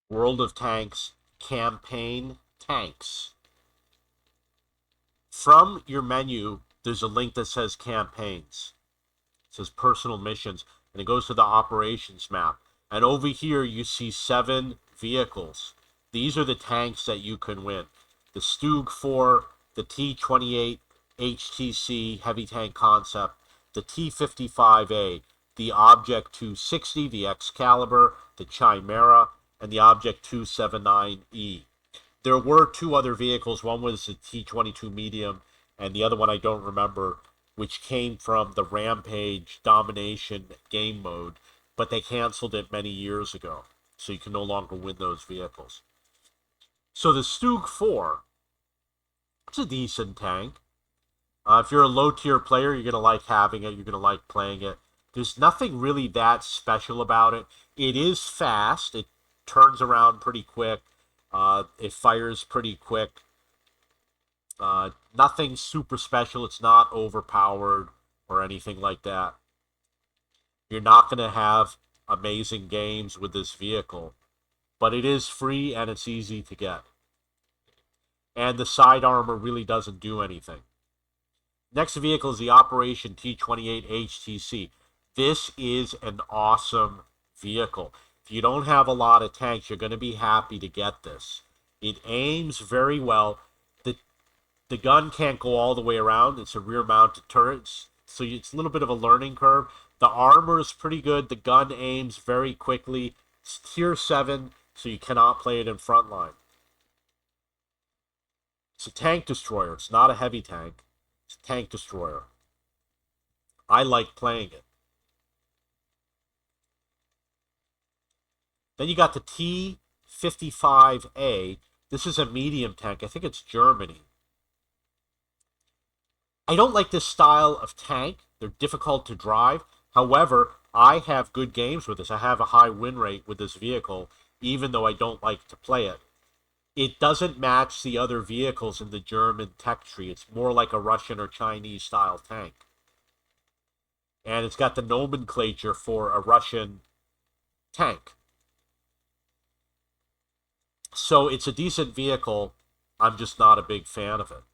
World of Tanks Campaign Tanks. From your menu, there's a link that says campaigns. It says personal missions, and it goes to the operations map. And over here, you see 7 vehicles. These are the tanks that you can win: the Stug 4, the T-28 HTC heavy tank concept, the T-55A, the Object 260, the Excalibur, the Chimera, and the Object 279E. There were 2 other vehicles. One was the T-22 medium, and the other one I don't remember, which came from the Rampage Domination game mode, but they canceled it many years ago, so you can no longer win those vehicles. So the Stug 4, it's a decent tank. If you're a low tier player, you're going to like having it, you're going to like playing it. There's nothing really that special about it. It is fast, it turns around pretty quick, it fires pretty quick. Nothing super special. It's not overpowered or anything like that. You're not going to have amazing games with this vehicle, but it is free and it's easy to get. And the side armor really doesn't do anything. Next vehicle is the Operation T-28 HTC. This is an awesome vehicle. If you don't have a lot of tanks, you're going to be happy to get this. It aims very well. The gun can't go all the way around. It's a rear mounted turret, so it's a little bit of a learning curve. The armor is pretty good. The gun aims very quickly. It's tier 7, so you cannot play it in frontline. It's a tank destroyer. It's not a heavy tank. It's a tank destroyer. I like playing it. Then you got the T-55A. This is a medium tank. I think it's Germany. I don't like this style of tank. They're difficult to drive. However, I have good games with this. I have a high win rate with this vehicle, even though I don't like to play it. It doesn't match the other vehicles in the German tech tree. It's more like a Russian or Chinese style tank. And it's got the nomenclature for a Russian tank. So it's a decent vehicle. I'm just not a big fan of it.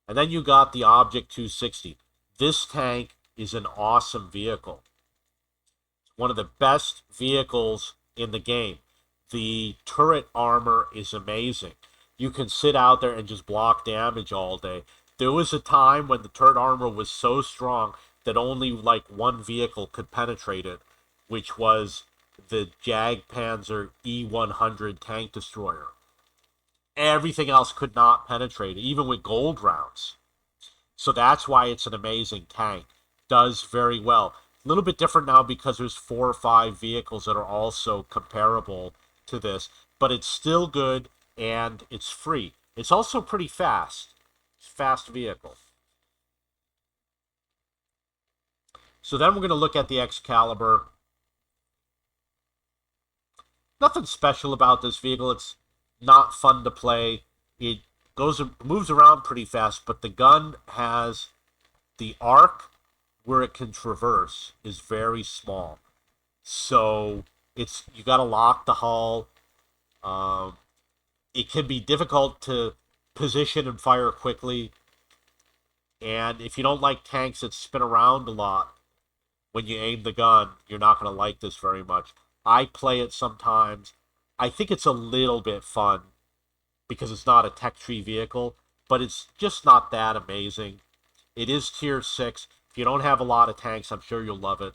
And then you got the Object 260. This tank is an awesome vehicle. It's one of the best vehicles in the game. The turret armor is amazing. You can sit out there and just block damage all day. There was a time when the turret armor was so strong that only like one vehicle could penetrate it, which was the Jagdpanzer E100 tank destroyer. Everything else could not penetrate it, even with gold rounds. So that's why it's an amazing tank. Does very well. A little bit different now because there's 4 or 5 vehicles that are also comparable to this, but it's still good and it's free. It's also pretty fast. It's a fast vehicle. So then we're going to look at the Excalibur. Nothing special about this vehicle. It's not fun to play. It moves around pretty fast, but the gun has the arc where it can traverse is very small. So you got to lock the hull. It can be difficult to position and fire quickly. And if you don't like tanks that spin around a lot when you aim the gun, you're not going to like this very much. I play it sometimes. I think it's a little bit fun because it's not a tech tree vehicle, but it's just not that amazing. It is tier 6. If you don't have a lot of tanks, I'm sure you'll love it.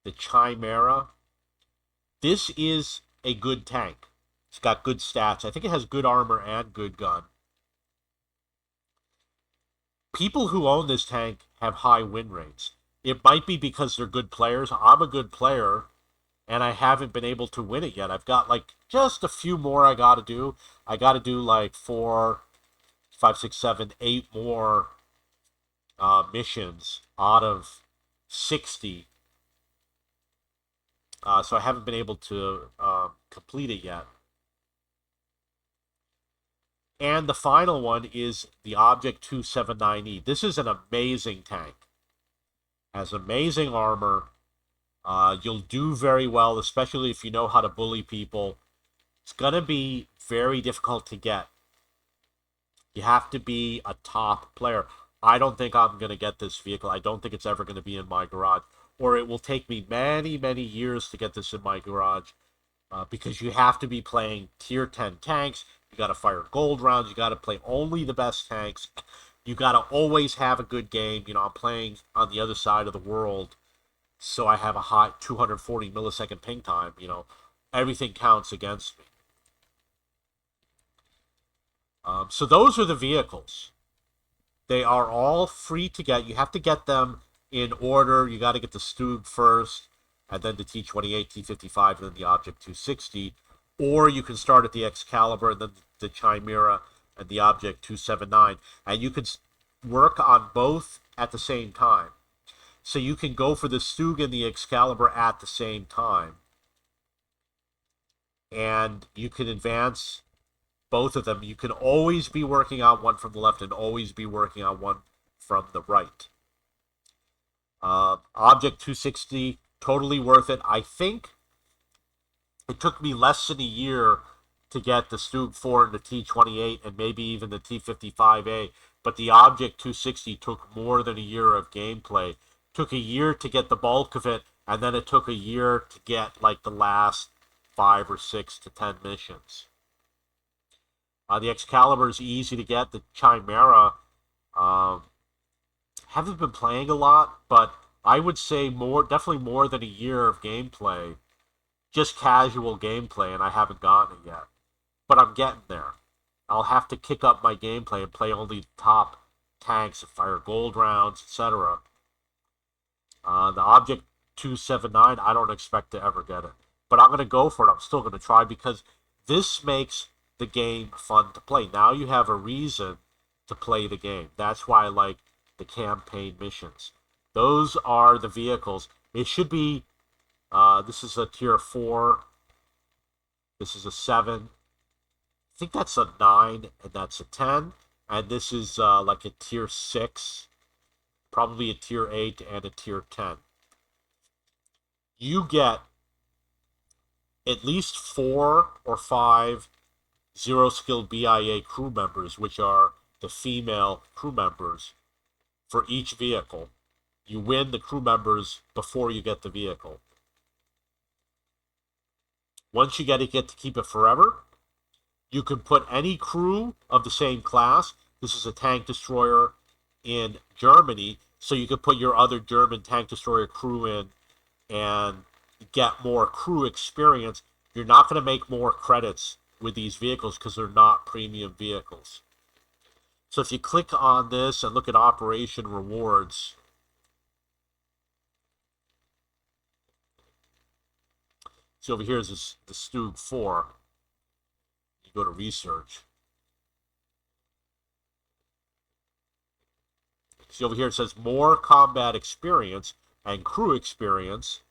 The Chimera. This is a good tank. It's got good stats. I think it has good armor and good gun. People who own this tank have high win rates. It might be because they're good players. I'm a good player, and I haven't been able to win it yet. I've got like just a few more I got to do. I got to do like 4, 5, 6, 7, 8 more missions out of 60. So I haven't been able to complete it yet. And the final one is the Object 279E. This is an amazing tank. Has amazing armor. You'll do very well, especially if you know how to bully people. It's going to be very difficult to get. You have to be a top player. I don't think I'm going to get this vehicle. I don't think it's ever going to be in my garage. Or it will take me many, many years to get this in my garage because you have to be playing tier 10 tanks. You got to fire gold rounds. You got to play only the best tanks. You got to always have a good game. You know, I'm playing on the other side of the world, so I have a high 240 millisecond ping time. You know, everything counts against me. So those are the vehicles. They are all free to get. You have to get them in order. You got to get the Stug first, and then the T28, T55, and then the Object 260. Or you can start at the Excalibur, and then the Chimera, and the Object 279. And you can work on both at the same time. So you can go for the Stug and the Excalibur at the same time. And you can advance both of them. You can always be working on one from the left and always be working on one from the right. Object 260, totally worth it. I think it took me less than a year to get the Stug 4 and the T28 and maybe even the T55A, but the Object 260 took more than a year of gameplay. It took a year to get the bulk of it, and then it took a year to get like the last 5 or 6 to 10 missions. The Excalibur is easy to get. The Chimera, haven't been playing a lot, but I would say definitely more than a year of gameplay, just casual gameplay, and I haven't gotten it yet. But I'm getting there. I'll have to kick up my gameplay and play only the top tanks and fire gold rounds, etc. The Object 279, I don't expect to ever get it. But I'm going to go for it. I'm still going to try because this makes the game fun to play. Now you have a reason to play the game. That's why I like the campaign missions. Those are the vehicles. It should be, this is a tier 4. This is a 7. I think that's a 9, and that's a 10. And this is like a tier 6, probably a tier 8 and a tier 10. You get at least 4 or 5 zero skill BIA crew members, which are the female crew members for each vehicle. You win the crew members before you get the vehicle. Once you get it, you get to keep it forever. You can put any crew of the same class. This is a tank destroyer in Germany, so you could put your other German tank destroyer crew in and get more crew experience. You're not going to make more credits with these vehicles because they're not premium vehicles. So if you click on this and look at Operation Rewards, see over here is the Stug 4. You go to Research. See over here it says more combat experience and crew experience,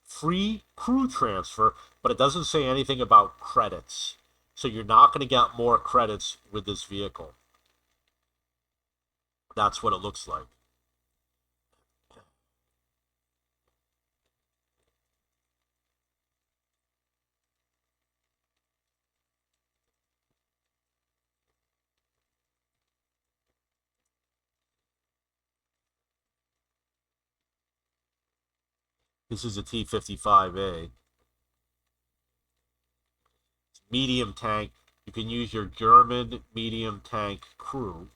free crew transfer, but it doesn't say anything about credits. So you're not going to get more credits with this vehicle. That's what it looks like. This is a T55A. It's medium tank. You can use your German medium tank crew.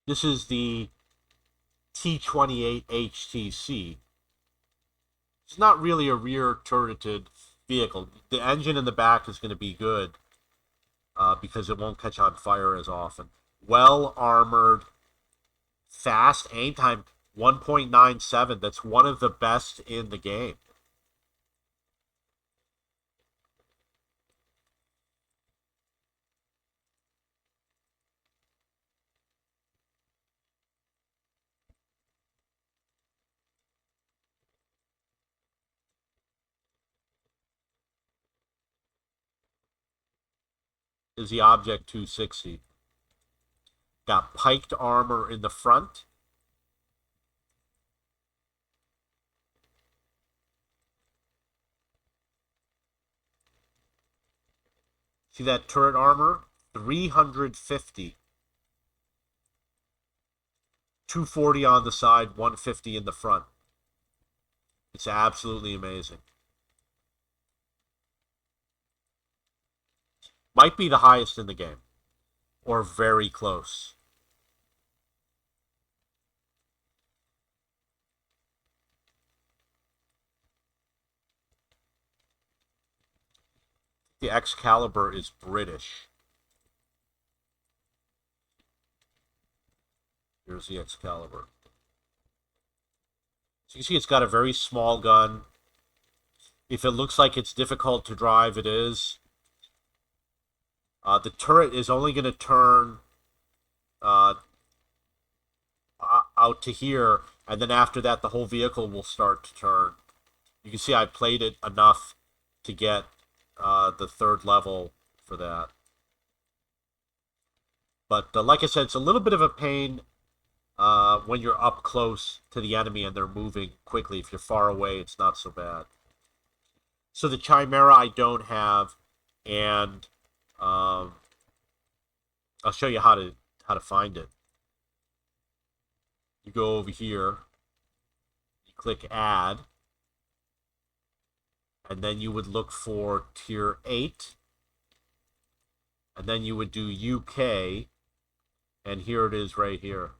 This is the T28 HTC. It's not really a rear turreted vehicle. The engine in the back is going to be good because it won't catch on fire as often. Well armored, fast aim time 1.97. That's one of the best in the game. is the Object 260. Got piked armor in the front. See that turret armor? 350. 240 on the side, 150 in the front. It's absolutely amazing. Might be the highest in the game, or very close. The Excalibur is British. Here's the Excalibur. So you can see it's got a very small gun. If it looks like it's difficult to drive, it is. The turret is only going to turn out to here, and then after that, the whole vehicle will start to turn. You can see I played it enough to get the third level for that. But like I said, it's a little bit of a pain when you're up close to the enemy and they're moving quickly. If you're far away, it's not so bad. So the Chimera I don't have, and I'll show you how to find it. You go over here, you click Add, and then you would look for Tier 8, and then you would do UK, and here it is right here.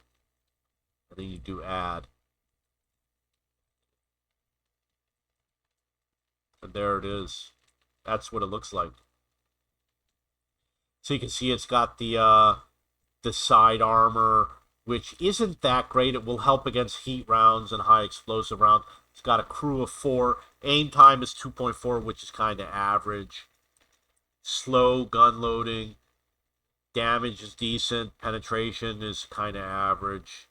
And then you do Add. And there it is. That's what it looks like. So you can see it's got the side armor, which isn't that great. It will help against heat rounds and high explosive rounds. It's got a crew of 4. Aim time is 2.4, which is kind of average. Slow gun loading. Damage is decent. Penetration is kind of average.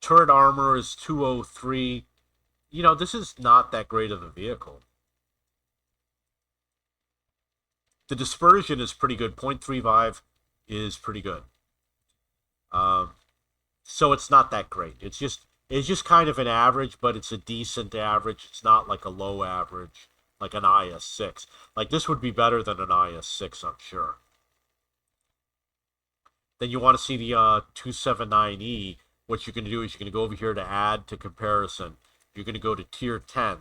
Turret armor is 203. You know, this is not that great of a vehicle. The dispersion is pretty good. 0.35 is pretty good. So it's not that great. It's just kind of an average, but it's a decent average. It's not like a low average, like an IS-6. Like, this would be better than an IS-6, I'm sure. Then you want to see the 279E. What you're going to do is you're going to go over here to Add to Comparison. You're going to go to Tier 10. You're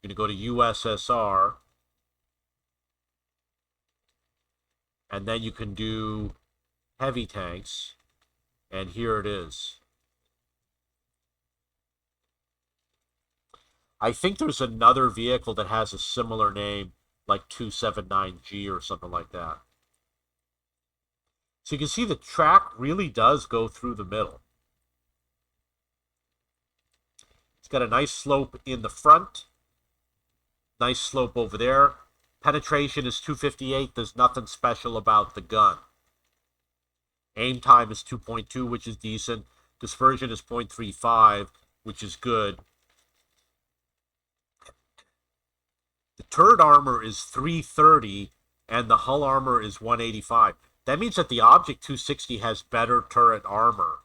going to go to USSR. And then you can do heavy tanks. And here it is. I think there's another vehicle that has a similar name, like 279G or something like that. So you can see the track really does go through the middle. It's got a nice slope in the front. Nice slope over there. Penetration is 258. There's nothing special about the gun. Aim time is 2.2, which is decent. Dispersion is 0.35, which is good. The turret armor is 330, and the hull armor is 185. That means that the Object 260 has better turret armor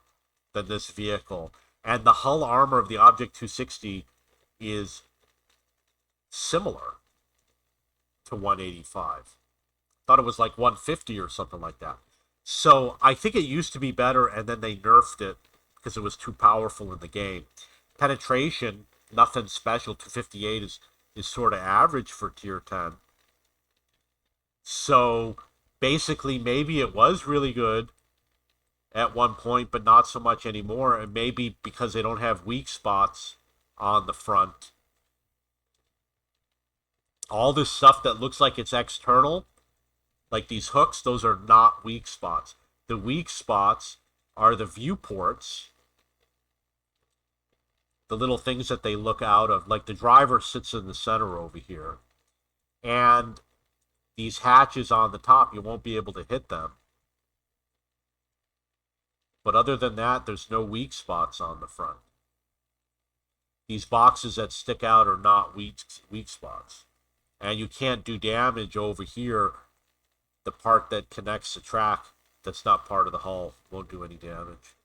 than this vehicle. And the hull armor of the Object 260 is similar to 185. Thought it was like 150 or something like that. So I think it used to be better, and then they nerfed it because it was too powerful in the game. Penetration, nothing special. 258 is sort of average for Tier 10. So basically, maybe it was really good at one point, but not so much anymore. And maybe because they don't have weak spots on the front. All this stuff that looks like it's external, like these hooks, those are not weak spots. The weak spots are the viewports, the little things that they look out of. Like the driver sits in the center over here. And these hatches on the top, you won't be able to hit them. But other than that, there's no weak spots on the front. These boxes that stick out are not weak spots. And you can't do damage over here. The part that connects the track that's not part of the hull won't do any damage.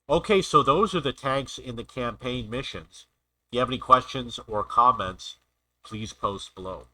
Okay, so those are the tanks in the campaign missions. If you have any questions or comments, please post below.